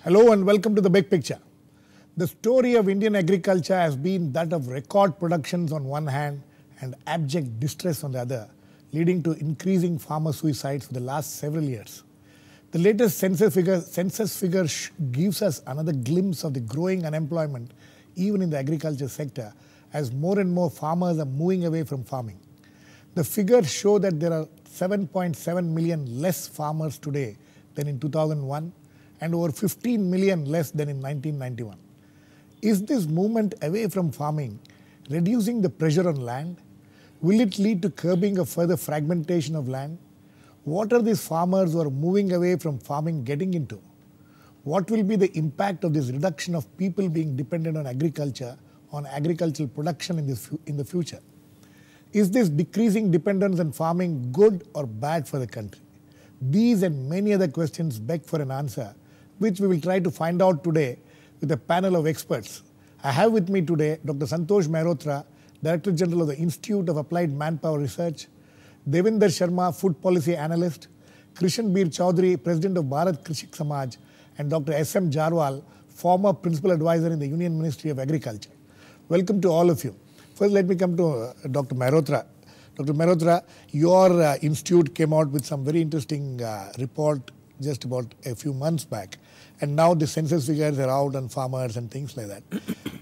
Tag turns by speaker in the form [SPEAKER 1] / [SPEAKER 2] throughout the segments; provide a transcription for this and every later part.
[SPEAKER 1] Hello and welcome to The Big Picture. The story of Indian agriculture has been that of record productions on one hand and abject distress on the other, leading to increasing farmer suicides for the last several years. The latest census figure gives us another glimpse of the growing unemployment even in the agriculture sector as more and more farmers are moving away from farming. The figures show that there are 7.7 million less farmers today than in 2001 and over 15 million less than in 1991. Is this movement away from farming reducing the pressure on land? Will it lead to curbing of further fragmentation of land? What are these farmers who are moving away from farming getting into? What will be the impact of this reduction of people being dependent on agriculture, on agricultural production in the future? Is this decreasing dependence on farming good or bad for the country? These and many other questions beg for an answer, which we will try to find out today with a panel of experts. I have with me today Dr. Santosh Mehrotra, Director General of the Institute of Applied Manpower Research, Devinder Sharma, Food Policy Analyst, Krishan Bir Chaudhary, President of Bharat Krishik Samaj, and Dr. S.M. Jarwal, former Principal Advisor in the Union Ministry of Agriculture. Welcome to all of you. First, let me come to Dr. Mehrotra. Dr. Mehrotra, your institute came out with some very interesting report just about a few months back. And now the census figures are out on farmers and things like that.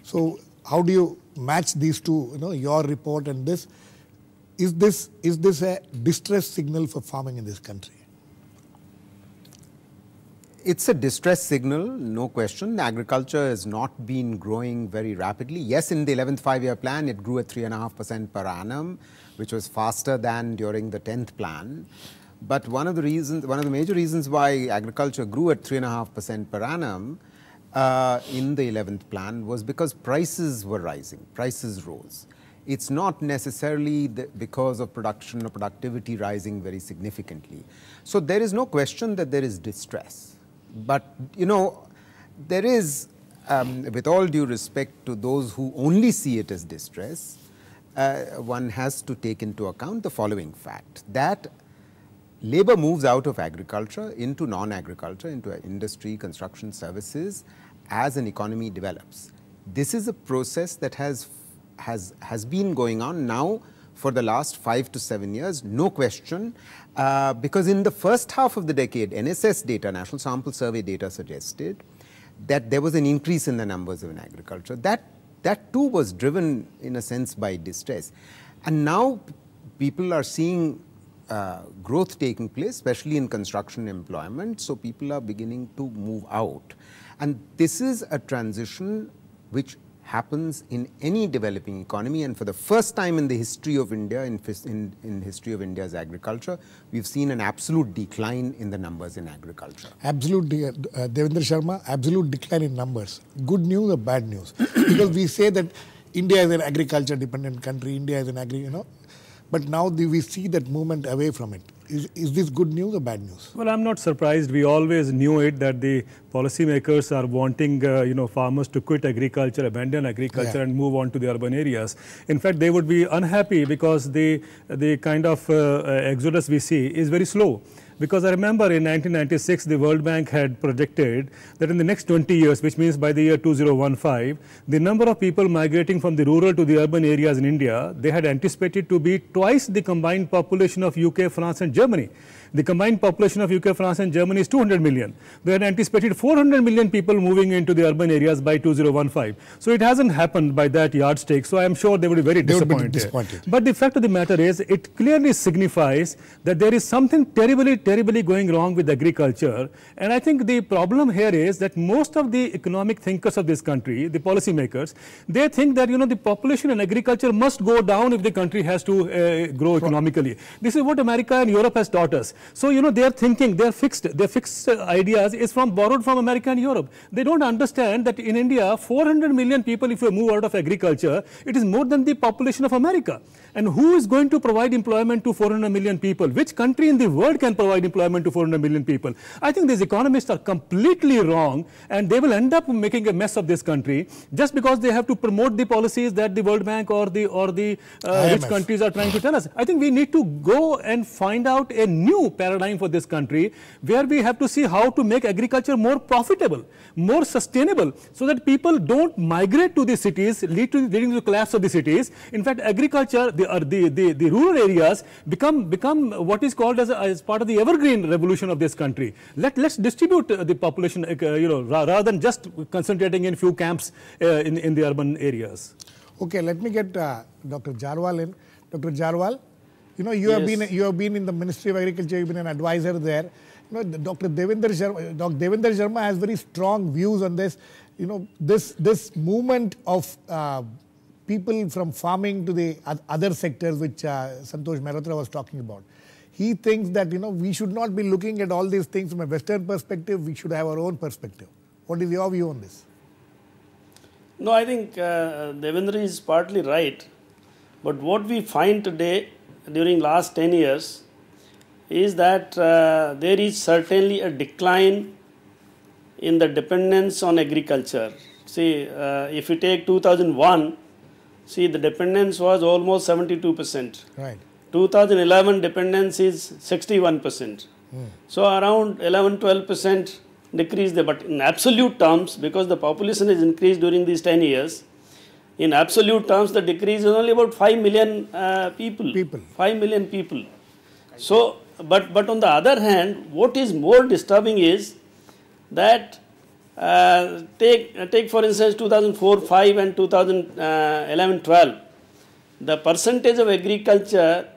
[SPEAKER 1] So how do you match these two, your report and this? Is this a distress signal for farming in this country?
[SPEAKER 2] It's a distress signal, no question. Agriculture has not been growing very rapidly. Yes, in the 11th five-year plan, it grew at 3.5% per annum, which was faster than during the 10th plan. But one of the major reasons why agriculture grew at 3.5% per annum in the 11th plan was because prices were rising, prices rose. It's not necessarily because of production or productivity rising very significantly. So there is no question that there is distress. But, there is, with all due respect to those who only see it as distress, one has to take into account the following fact, that labor moves out of agriculture into non-agriculture, into industry, construction, services, as an economy develops. This is a process that has been going on now for the last 5 to 7 years, no question, because in the first half of the decade, NSS data, National Sample Survey data suggested that there was an increase in the numbers in agriculture. That too was driven in a sense by distress. And now people are seeing growth taking place, especially in construction employment, so people are beginning to move out. And this is a transition which happens in any developing economy, and for the first time in the history of India, in history of India's agriculture, we've seen an absolute decline in the numbers in agriculture.
[SPEAKER 1] Absolute, Devinder Sharma, absolute decline in numbers. Good news or bad news? Because we say that India is an agriculture dependent country, India is an but now we see that movement away from it. Is this good news or bad news?
[SPEAKER 3] Well, I'm not surprised. We always knew it that the policymakers are wanting, farmers to quit agriculture, abandon agriculture and move on to the urban areas. In fact, they would be unhappy because the kind of exodus we see is very slow. Because I remember in 1996, the World Bank had projected that in the next 20 years, which means by the year 2015, the number of people migrating from the rural to the urban areas in India, they had anticipated to be twice the combined population of UK, France and Germany. The combined population of UK, France and Germany is 200 million. They had anticipated 400 million people moving into the urban areas by 2015. So it hasn't happened by that yardstick. So I am sure they would be very disappointed. But the fact of the matter is, it clearly signifies that there is something terribly going wrong with agriculture. And I think the problem here is that most of the economic thinkers of this country, the policymakers, they think that, the population and agriculture must go down if the country has to grow economically. This is what America and Europe has taught us. So, their thinking, their fixed ideas is borrowed from America and Europe. They don't understand that in India, 400 million people, if you move out of agriculture, it is more than the population of America. And who is going to provide employment to 400 million people? Which country in the world can provide provide employment to 400 million people. I think these economists are completely wrong, and they will end up making a mess of this country just because they have to promote the policies that the World Bank or the rich countries are trying to tell us. I think we need to go and find out a new paradigm for this country, where we have to see how to make agriculture more profitable, more sustainable, so that people don't migrate to the cities, leading to the collapse of the cities. In fact, agriculture, the rural areas become what is called as part of the evergreen revolution of this country. Let's distribute the population, rather than just concentrating in few camps in the urban areas.
[SPEAKER 1] Okay, let me get Dr. Jarwal in. Dr. Jarwal, you have been in the Ministry of Agriculture. You've been an advisor there. Dr. Devinder Sharma has very strong views on this. This movement of people from farming to the other sectors, which Santosh Mehrotra was talking about. He thinks that we should not be looking at all these things from a Western perspective. We should have our own perspective. What is your view on this?
[SPEAKER 4] No, I think Devinder is partly right. But what we find today during last 10 years is that there is certainly a decline in the dependence on agriculture. See, if you take 2001, the dependence was almost 72%.
[SPEAKER 1] Right.
[SPEAKER 4] 2011 dependence is 61%. So around 11-12% decrease there. But in absolute terms, because the population has increased during these 10 years, in absolute terms the decrease is only about 5 million people. 5 million people. So, but on the other hand, what is more disturbing is that take for instance 2004-05 and 2011-12, the percentage of agriculture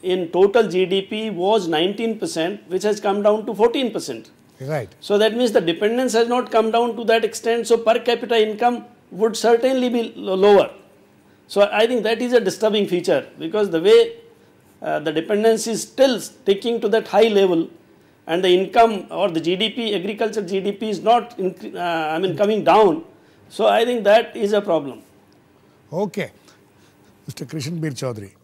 [SPEAKER 4] in total GDP was 19%, which has come down to 14%.
[SPEAKER 1] Right.
[SPEAKER 4] So that means the dependence has not come down to that extent. So per capita income would certainly be lower. So I think that is a disturbing feature, because the way the dependence is still sticking to that high level, and the income or the GDP, agriculture GDP is not coming down. So I think that is a problem.
[SPEAKER 1] Okay. Mr. Krishan Bir Chaudhary,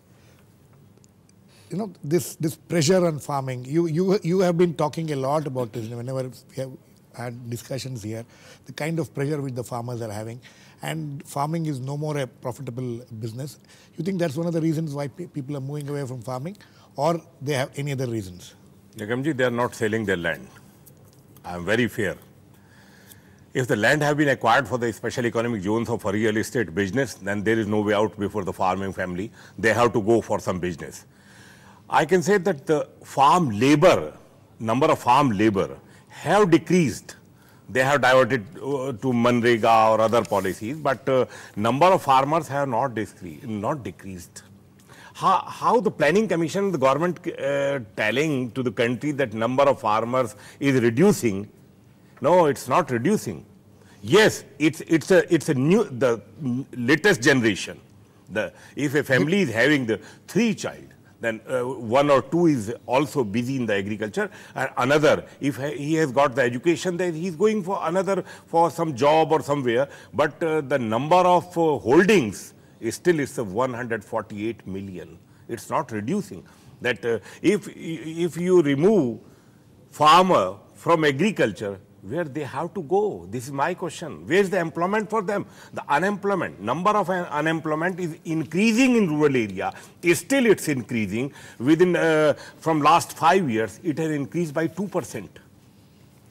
[SPEAKER 1] this pressure on farming, you have been talking a lot about this whenever we have had discussions here, the kind of pressure which the farmers are having, and farming is no more a profitable business. You think that's one of the reasons why people are moving away from farming, or they have any other reasons?
[SPEAKER 5] Nigamji, they are not selling their land. I am very fair. If the land have been acquired for the special economic zones of a real estate business, then there is no way out before the farming family. They have to go for some business. I can say that the farm labor, number of farm labor have decreased. They have diverted to Manrega or other policies, but number of farmers have not decreased. How the planning commission, the government telling to the country that number of farmers is reducing? No, it's not reducing. Yes, it's the latest generation. If a family is having the 3 child, then 1 or 2 is also busy in the agriculture, and another, if he has got the education, then he's going for some job or somewhere. But the number of holdings is still 148 million. It's not reducing. That if you remove farmer from agriculture, where they have to go? This is my question. Where is the employment for them? The unemployment, number of unemployment is increasing in rural area. Still it's increasing. Within, from last 5 years, it has increased by 2%.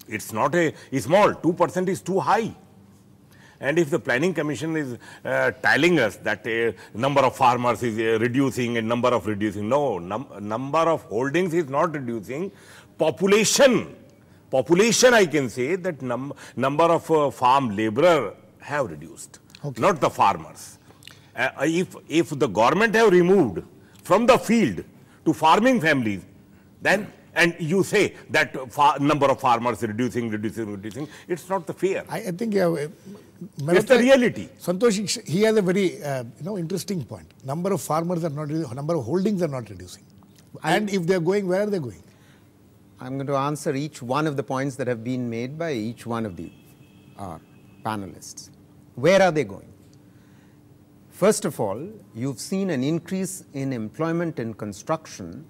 [SPEAKER 5] It's not a small, 2% is too high. And if the planning commission is telling us that a number of farmers is reducing and number of reducing, no, number of holdings is not reducing. Population, I can say that number of farm laborer have reduced, not the farmers. If the government have removed from the field to farming families, then, and you say that number of farmers reducing, it's not the fair.
[SPEAKER 1] I think
[SPEAKER 5] it's the reality.
[SPEAKER 1] Santosh, he has a very interesting point. Number of farmers are not reducing, number of holdings are not reducing. And if they are going, where are they going?
[SPEAKER 2] I'm going to answer each one of the points that have been made by each one of the panelists. Where are they going? First of all, you've seen an increase in employment in construction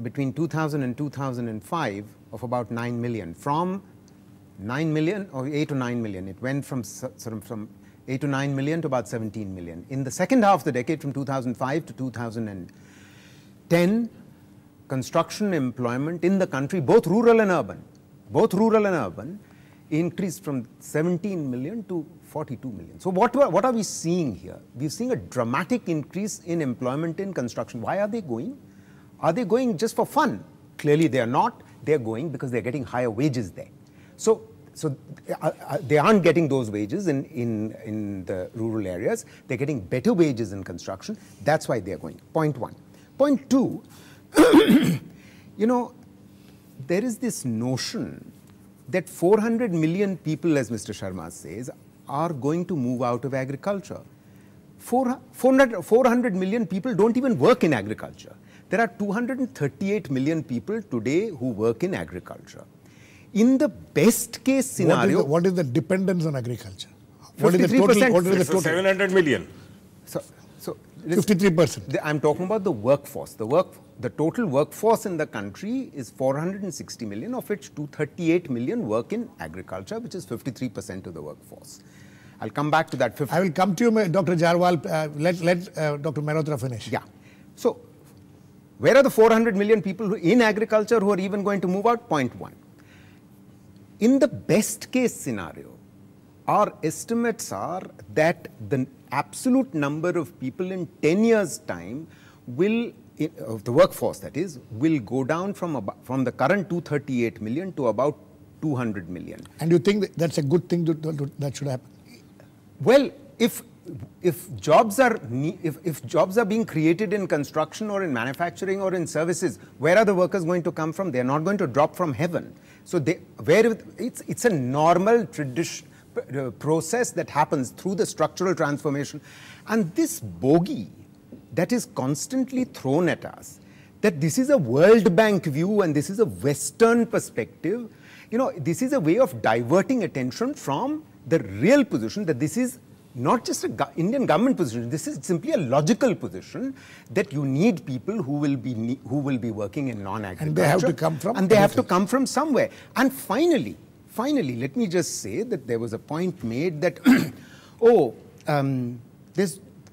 [SPEAKER 2] between 2000 and 2005 of about 9 million. From 9 million or 8 to 9 million, it went from sort of from 8 to 9 million to about 17 million. In the second half of the decade, from 2005 to 2010, construction employment in the country, both rural and urban, increased from 17 million to 42 million. So what are we seeing here? We're seeing a dramatic increase in employment in construction. Why are they going? Are they going just for fun? Clearly they are not. They're going because they're getting higher wages there. So they aren't getting those wages in the rural areas. They're getting better wages in construction. That's why they're going. Point one. Point two, there is this notion that 400 million people, as Mr. Sharma says, are going to move out of agriculture. 400 million people don't even work in agriculture. There are 238 million people today who work in agriculture. In the best case scenario...
[SPEAKER 1] What is the dependence on agriculture?
[SPEAKER 2] 53%.
[SPEAKER 1] What is the total?
[SPEAKER 5] 700 million.
[SPEAKER 2] So
[SPEAKER 1] 53%.
[SPEAKER 2] I'm talking about the workforce. The total workforce in the country is 460 million, of which 238 million work in agriculture, which is 53% of the workforce. I'll come back to that.
[SPEAKER 1] I will come to you, Dr. Jarwal. Let Dr. Mehrotra finish.
[SPEAKER 2] Yeah. So, where are the 400 million people in agriculture who are even going to move out? Point one. In the best case scenario, our estimates are that the absolute number of people in 10 years' time will, of the workforce that is, will go down from the current 238 million to about 200 million.
[SPEAKER 1] And you think that's a good thing that should happen?
[SPEAKER 2] Well, if jobs are being created in construction or in manufacturing or in services, where are the workers going to come from? They are not going to drop from heaven. So it's a normal process that happens through the structural transformation. And this bogey that is constantly thrown at us, that this is a World Bank view and this is a Western perspective, this is a way of diverting attention from the real position that this is not just an Indian government position. This is simply a logical position that you need people who will be working in non-agriculture.
[SPEAKER 1] And they have to come from?
[SPEAKER 2] And they have to come from somewhere. And finally, let me just say that there was a point made that,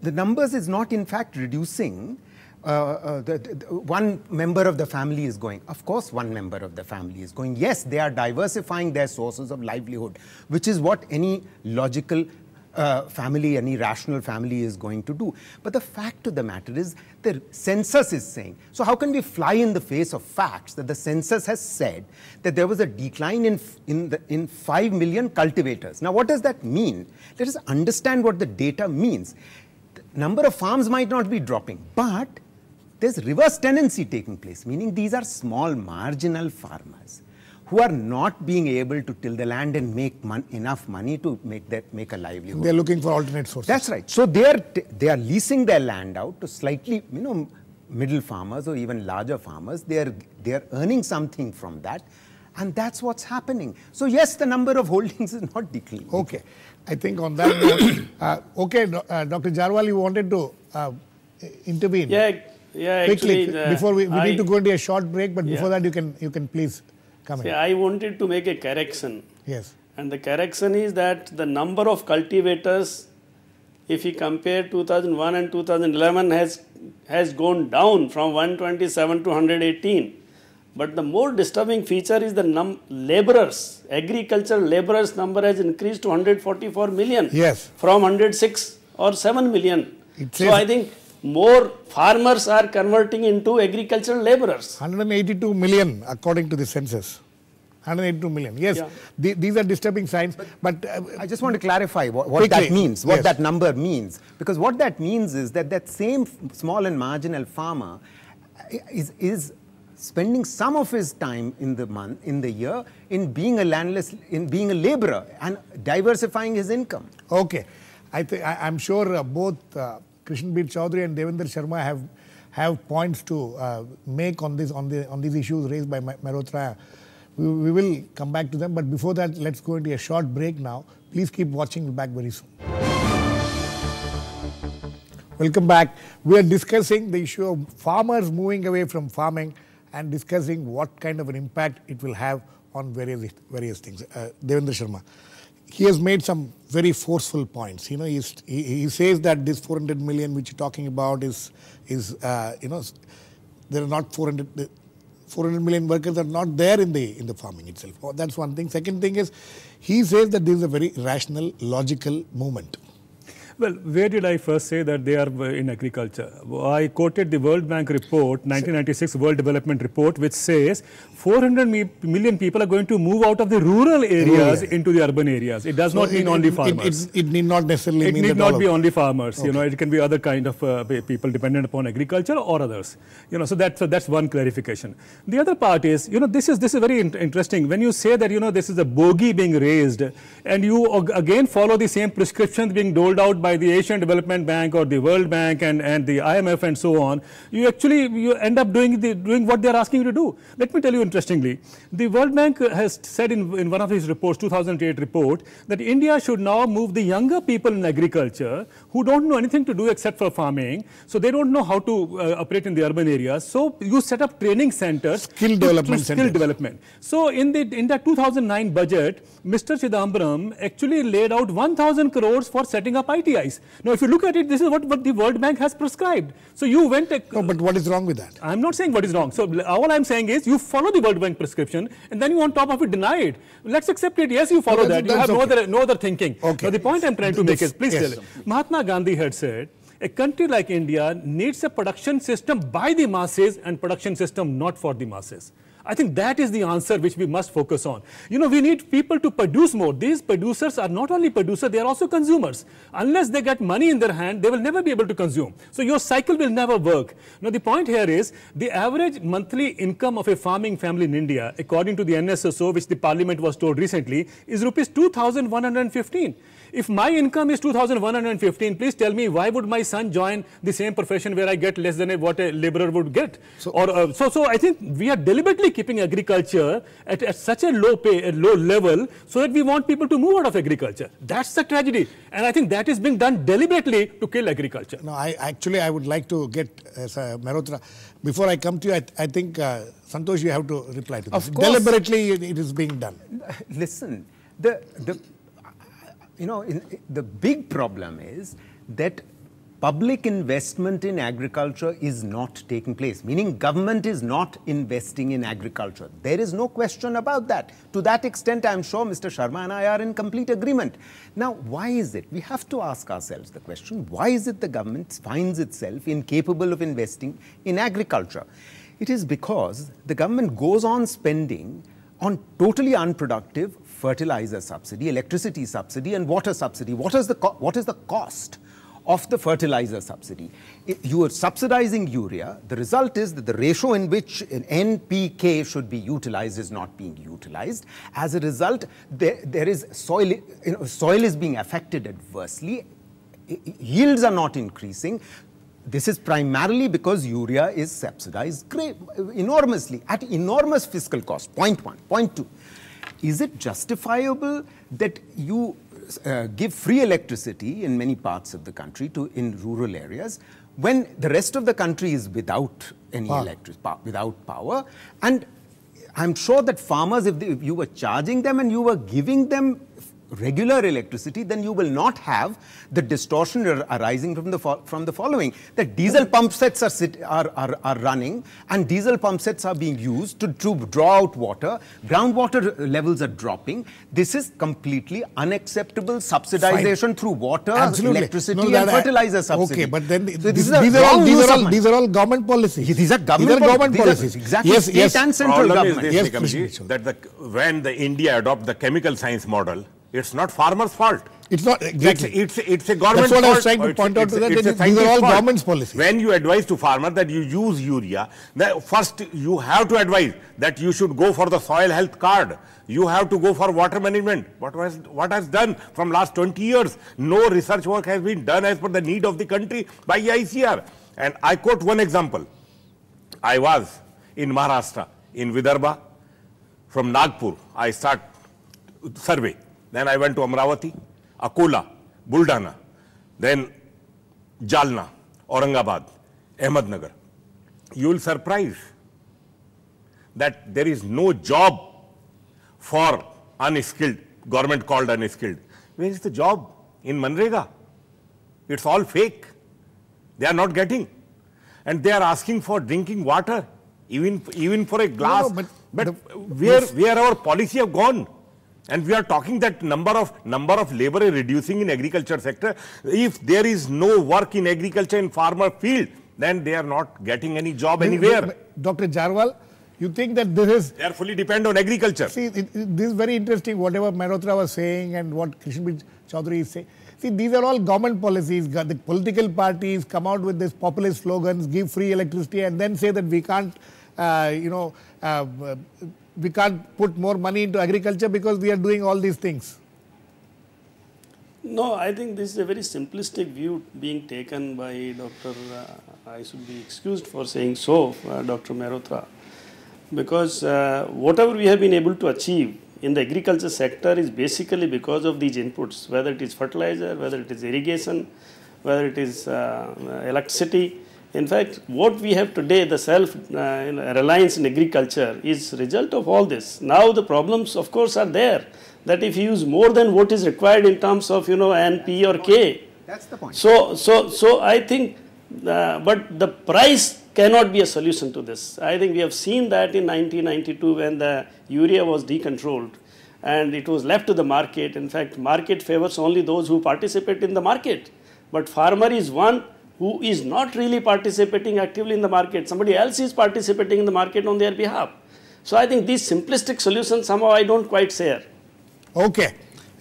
[SPEAKER 2] the numbers is not in fact reducing. One member of the family is going. Of course, one member of the family is going. Yes, they are diversifying their sources of livelihood, which is what any logical family, any rational family is going to do. But the fact of the matter is the census is saying. So how can we fly in the face of facts that the census has said that there was a decline in 5 million cultivators? Now, what does that mean? Let us understand what the data means. The number of farms might not be dropping, but there's reverse tenancy taking place, meaning these are small marginal farmers who are not being able to till the land and make enough money to make a livelihood.
[SPEAKER 1] They're looking for alternate sources.
[SPEAKER 2] That's right. So they are leasing their land out to slightly, middle farmers or even larger farmers. They are earning something from that, and that's what's happening. So yes, the number of holdings is not declining.
[SPEAKER 1] Okay, I think on that note, Dr. Jarwal, you wanted to intervene.
[SPEAKER 4] Yeah.
[SPEAKER 1] Quickly,
[SPEAKER 4] actually,
[SPEAKER 1] before we need to go into a short break, but before that, you can please come in.
[SPEAKER 4] I wanted to make a correction.
[SPEAKER 1] Yes.
[SPEAKER 4] And the correction is that the number of cultivators, if you compare 2001 and 2011, has gone down from 127 to 118. But the more disturbing feature is the laborers, agricultural laborers number has increased to 144 million.
[SPEAKER 1] Yes.
[SPEAKER 4] From 106 or 7 million. So I think more farmers are converting into agricultural laborers.
[SPEAKER 1] 182 million according to the census. 182 million. Yes, these are disturbing signs. But
[SPEAKER 2] I just want to clarify what that means, what that number means. Because what that means is that same small and marginal farmer is spending some of his time in the year in being a landless, in being a laborer and diversifying his income.
[SPEAKER 1] Okay, I'm sure both Krishnbir Chaudhary and Devinder Sharma have points to make on these issues raised by Mehrotra. We will come back to them, but before that, let's go into a short break now. Please keep watching. We'll be back very soon. Welcome back. We are discussing the issue of farmers moving away from farming and discussing what kind of an impact it will have on various things. Devinder Sharma, he has made some very forceful points. You know, he says that this 400 million which you're talking about is there are not 400 million workers are not there in the farming itself. That's one thing. Second thing is, he says that this is a very rational, logical movement.
[SPEAKER 3] Well, where did I first say that they are in agriculture? I quoted the World Bank report, 1996 World Development Report, which says 400 million people are going to move out of the rural areas into the urban areas. It does not mean only farmers.
[SPEAKER 1] It need not necessarily mean that
[SPEAKER 3] it need not be only farmers. Okay. You know, it can be other kind of people dependent upon agriculture or others. You know, so that's one clarification. The other part is, you know, this is very interesting. When you say that, you know, this is a bogey being raised, and you again follow the same prescriptions being doled out by the Asian Development Bank or the World Bank and the IMF and so on, you end up doing what they are asking you to do. Let me tell you interestingly, the World Bank has said in one of his reports, 2008 report, that India should now move the younger people in agriculture who don't know anything to do except for farming, so they don't know how to operate in the urban areas. So you set up training centers, skill development. So in the 2009 budget, Mr. Chidambaram actually laid out 1,000 crores for setting up ITIs. Now, if you look at it, this is what the World Bank has prescribed. So you went...
[SPEAKER 1] No, but what is wrong with that?
[SPEAKER 3] I'm not saying what is wrong. So all I'm saying is you follow the World Bank prescription and then you on top of it deny it. Let's accept it. Yes, you follow that. You have no other thinking.
[SPEAKER 1] Okay.
[SPEAKER 3] Now, the point I'm trying to make is, please tell it. Mahatma Gandhi had said, a country like India needs a production system by the masses and production system not for the masses. I think that is the answer which we must focus on. You know, we need people to produce more. These producers are not only producers, they are also consumers. Unless they get money in their hand, they will never be able to consume. So your cycle will never work. Now, the point here is the average monthly income of a farming family in India, according to the NSSO, which the parliament was told recently, is rupees 2,115. If my income is 2,115, please tell me, why would my son join the same profession where I get less than what a laborer would get? So I think we are deliberately keeping agriculture at such a low level so that we want people to move out of agriculture. That's the tragedy. And I think that is being done deliberately to kill agriculture.
[SPEAKER 1] No, I would like to get Mehrotra. Before I come to you, I think, Santosh, you have to reply to this.
[SPEAKER 2] Of course.
[SPEAKER 1] Deliberately, it is being done.
[SPEAKER 2] Listen, the big problem is that public investment in agriculture is not taking place, meaning government is not investing in agriculture. There is no question about that. To that extent, I'm sure Mr. Sharma and I are in complete agreement. Now, why is it? We have to ask ourselves the question, why is it the government finds itself incapable of investing in agriculture? It is because the government goes on spending on totally unproductive fertilizer subsidy, electricity subsidy, and water subsidy. What is the cost of the fertilizer subsidy? You are subsidizing urea. The result is that the ratio in which an NPK should be utilized is not being utilized. As a result, there is soil is being affected adversely. Yields are not increasing. This is primarily because urea is subsidized enormously, at enormous fiscal cost. Point one. Point two, is it justifiable that you give free electricity in many parts of the country in rural areas when the rest of the country is without any without power? And I'm sure that farmers, if you were charging them and you were giving them regular electricity, then you will not have the distortion arising from the following: that diesel pump sets are running, and diesel pump sets are being used to draw out water. Groundwater levels are dropping. This is completely unacceptable subsidization through water, electricity, and fertilizer subsidy.
[SPEAKER 1] Okay, but then these are all government policies.
[SPEAKER 2] These are government policies. Exactly.
[SPEAKER 1] Yes,
[SPEAKER 2] state and central government.
[SPEAKER 1] Yes,
[SPEAKER 5] that when the India adopt the chemical science model, it's not farmers' fault.
[SPEAKER 1] It's not exactly.
[SPEAKER 5] It's a government fault.
[SPEAKER 1] That's what I was trying to point out to that. These are all government's policies.
[SPEAKER 5] When you advise to farmer that you use urea, first you have to advise that you should go for the soil health card. You have to go for water management. What has done from last 20 years? No research work has been done as per the need of the country by ICR. And I quote one example. I was in Maharashtra, in Vidarbha, from Nagpur. I start survey. Then I went to Amravati, Akola, Buldana, then Jalna, Aurangabad, Ahmednagar. You will surprise. that there is no job for unskilled, government called unskilled. Where is the job? In Manrega. It's all fake. They are not getting. And they are asking for drinking water, even for a glass.
[SPEAKER 1] No,
[SPEAKER 5] but where our policy have gone? And we are talking that number of labor is reducing in agriculture sector. If there is no work in agriculture in farmer field, then they are not getting any job anywhere.
[SPEAKER 1] Dr. Jarwal, you think that this is...
[SPEAKER 5] They are fully dependent on agriculture.
[SPEAKER 1] See, this is very interesting, whatever Mehrotra was saying and what Krishan Chaudhary is saying. See, these are all government policies. The political parties come out with these populist slogans, give free electricity, and then say that we can't, we can't put more money into agriculture because we are doing all these things.
[SPEAKER 4] No, I think this is a very simplistic view being taken by Dr. I should be excused for saying so, Dr. Mehrotra, because whatever we have been able to achieve in the agriculture sector is basically because of these inputs, whether it is fertilizer, whether it is irrigation, whether it is electricity. In fact, what we have today, the self-reliance in agriculture, is result of all this. Now the problems, of course, are there, that if you use more than what is required in terms of, N, P or K.
[SPEAKER 2] That's the point.
[SPEAKER 4] So I think, but the price cannot be a solution to this. I think we have seen that in 1992 when the urea was decontrolled and it was left to the market. In fact, market favors only those who participate in the market. But farmer is one who is not really participating actively in the market. Somebody else is participating in the market on their behalf. So I think these simplistic solutions somehow I don't quite share.
[SPEAKER 1] Okay.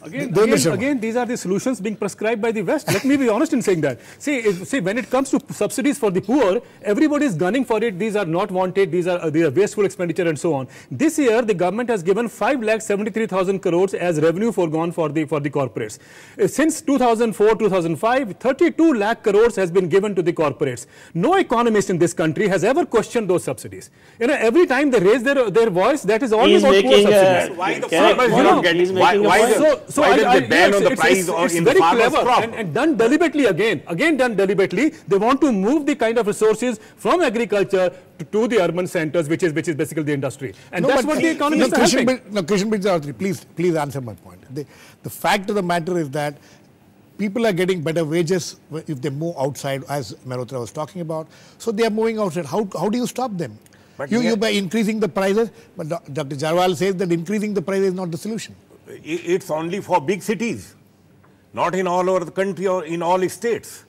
[SPEAKER 3] Again, these are the solutions being prescribed by the West. Let me be honest in saying that. See, when it comes to subsidies for the poor, everybody is gunning for it. These are not wanted. These are wasteful expenditure and so on. This year, the government has given 5,73,000 crores as revenue foregone for the corporates. Since 2004-2005, 32 lakh crores has been given to the corporates. No economist in this country has ever questioned those subsidies. Every time they raise their voice, that is all about poor subsidies.
[SPEAKER 5] Why the farmers do not get it? Why does they ban on the price or in the farmer's crop?
[SPEAKER 3] And done deliberately again done deliberately. They want to move the kind of resources from agriculture to the urban centers, which is basically the industry. And that's what the economists are helping.
[SPEAKER 1] Krishan, please answer my point. The fact of the matter is that people are getting better wages if they move outside, as Mehrotra was talking about. So they are moving outside. How do you stop them? You by increasing the prices, but Dr. Jarwal says that increasing the price is not the solution.
[SPEAKER 5] It's only for big cities, not in all over the country or in all states.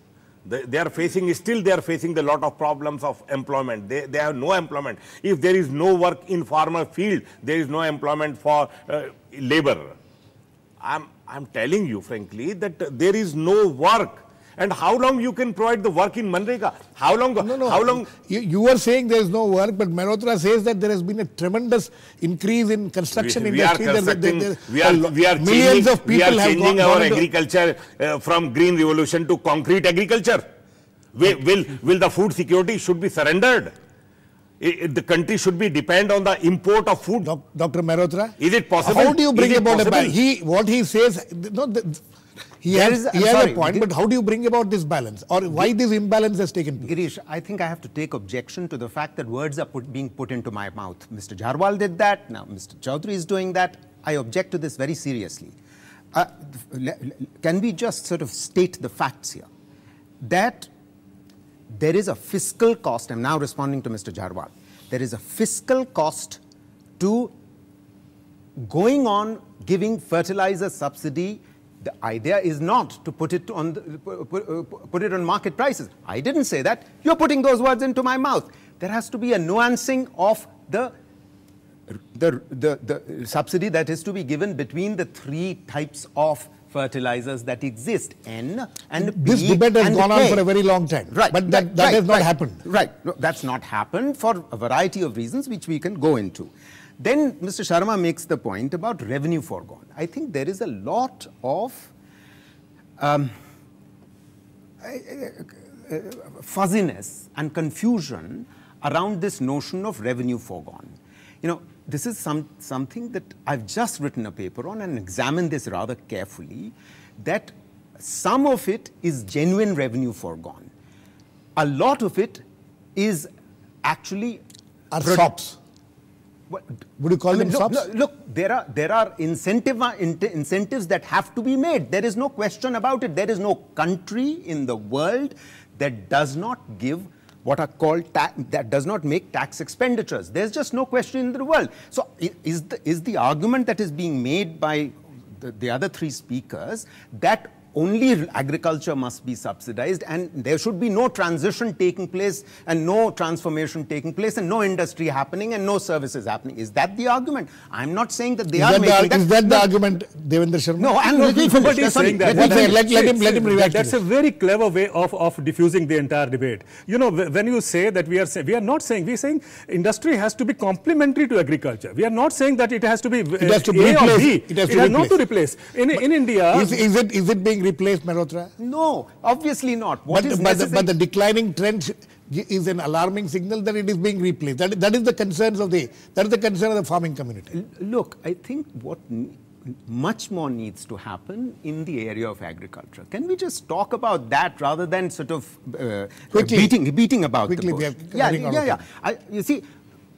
[SPEAKER 5] They are facing the lot of problems of employment. They have no employment. If there is no work in farmer field, there is no employment for labor. I'm telling you frankly that there is no work. And how long you can provide the work in Manrega? How long?
[SPEAKER 1] No.
[SPEAKER 5] How long?
[SPEAKER 1] You were saying there is no work, but Mehrotra says that there has been a tremendous increase in construction industry.
[SPEAKER 5] We are changing our agriculture from green revolution to concrete agriculture. Will the food security should be surrendered? The country should be depend on the import of food.
[SPEAKER 1] Dr. Mehrotra,
[SPEAKER 5] is it possible?
[SPEAKER 1] How do you bring about a balance? What he says, he has a point, but how do you bring about this balance, or why this imbalance has taken place?
[SPEAKER 2] Girish, I think I have to take objection to the fact that words are being put into my mouth. Mr. Jarwal did that, now Mr. Chaudhary is doing that. I object to this very seriously. Can we just sort of state the facts here? That there is a fiscal cost, I'm now responding to Mr. Jarwal, there is a fiscal cost to going on giving fertilizer subsidy. The idea is not to put it on market prices. I didn't say that. You're putting those words into my mouth. There has to be a nuancing of the subsidy that is to be given between the three types of fertilizers that exist, N and P.
[SPEAKER 1] This debate has gone on for a very long time.
[SPEAKER 2] Right.
[SPEAKER 1] But that has not happened.
[SPEAKER 2] Right. No, that's not happened for a variety of reasons which we can go into. Then Mr. Sharma makes the point about revenue foregone. I think there is a lot of fuzziness and confusion around this notion of revenue foregone. This is something that I've just written a paper on and examined this rather carefully, that some of it is genuine revenue foregone. A lot of it is actually...
[SPEAKER 1] Are SOPs. Would you call them
[SPEAKER 2] look,
[SPEAKER 1] SOPs?
[SPEAKER 2] look, there are incentives that have to be made. There is no question about it. There is no country in the world that does not give what are called that does not make tax expenditures. There's just no question in the world. So is the argument that is being made by the other three speakers that only agriculture must be subsidized and there should be no transition taking place and no transformation taking place and no industry happening and no services happening? Is that the argument? I'm not saying that they are making that.
[SPEAKER 1] Is that the argument, Devinder Sharma?
[SPEAKER 2] No, and
[SPEAKER 3] nobody is saying that.
[SPEAKER 1] Let him react.
[SPEAKER 3] That's a very clever way of diffusing the entire debate. You know, when you say that we are not saying, we are saying industry has to be complementary to agriculture. We are not saying that it has to be A or B. It has not to replace. In India,
[SPEAKER 1] is it being replaced, Mehrotra?
[SPEAKER 2] No, obviously not.
[SPEAKER 1] But the declining trend is an alarming signal that it is being replaced. That is the concern of the farming community.
[SPEAKER 2] Look, I think what much more needs to happen in the area of agriculture. Can we just talk about that rather than sort of beating about the bush? You see,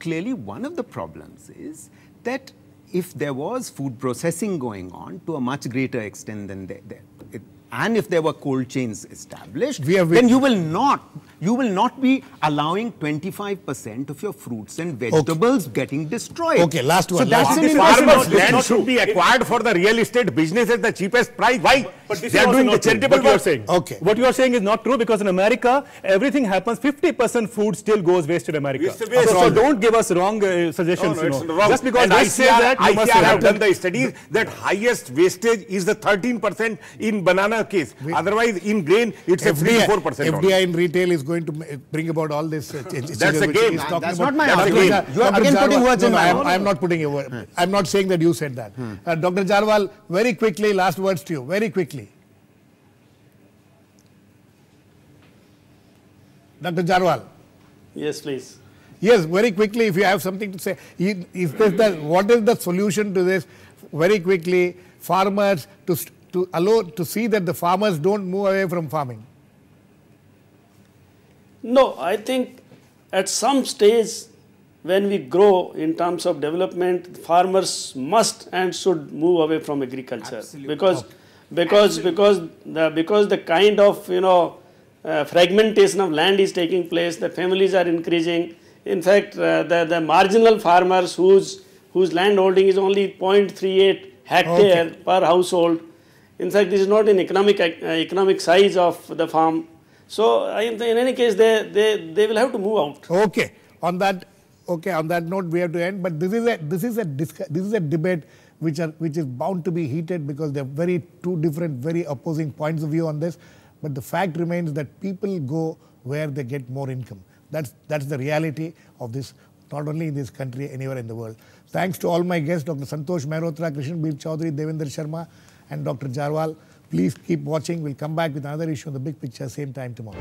[SPEAKER 2] clearly one of the problems is that if there was food processing going on to a much greater extent than and if there were cold chains established, then you will not be allowing 25% of your fruits and vegetables getting destroyed.
[SPEAKER 1] Okay, last one.
[SPEAKER 5] So that's farmers' land should be acquired for the real estate business at the cheapest price. Why?
[SPEAKER 3] But this
[SPEAKER 5] they are doing the charitable work.
[SPEAKER 1] Okay.
[SPEAKER 3] What you are saying is not true because in America, everything happens, 50% food still goes waste in America. So don't give us wrong suggestions.
[SPEAKER 5] It's wrong.
[SPEAKER 3] Just because
[SPEAKER 5] I
[SPEAKER 3] say that, you must
[SPEAKER 5] have done the studies that highest wastage is the 13% in banana case. Otherwise, in grain, it's a 3-4%.
[SPEAKER 1] FDI in retail is going to bring about all this.
[SPEAKER 5] That's the game.
[SPEAKER 2] That's not my argument. You are again putting words in my mouth.
[SPEAKER 1] I am not putting a word. I am not saying that you said that. Dr. Jarwal, very quickly, last words to you. Very quickly. Dr. Jarwal.
[SPEAKER 4] Yes, please.
[SPEAKER 1] Yes, very quickly, if you have something to say. What is the solution to this? Very quickly, farmers to see that the farmers don't move away from farming.
[SPEAKER 4] No, I think at some stage when we grow in terms of development, farmers must and should move away from agriculture.
[SPEAKER 2] Absolutely.
[SPEAKER 4] Because the kind of fragmentation of land is taking place, the families are increasing. In fact, the marginal farmers whose land holding is only 0.38 hectare per household. In fact, this is not an economic size of the farm. So, in any case, they will have to move out.
[SPEAKER 1] Okay. On that note, we have to end. But this is a debate which is bound to be heated because there are two different, very opposing points of view on this. But the fact remains that people go where they get more income. That's the reality of this, not only in this country, anywhere in the world. Thanks to all my guests, Dr. Santosh Mehrotra, Krishan Bir Chaudhary, Devinder Sharma, and Dr. Jarwal. Please keep watching. We'll come back with another issue on The Big Picture, same time tomorrow.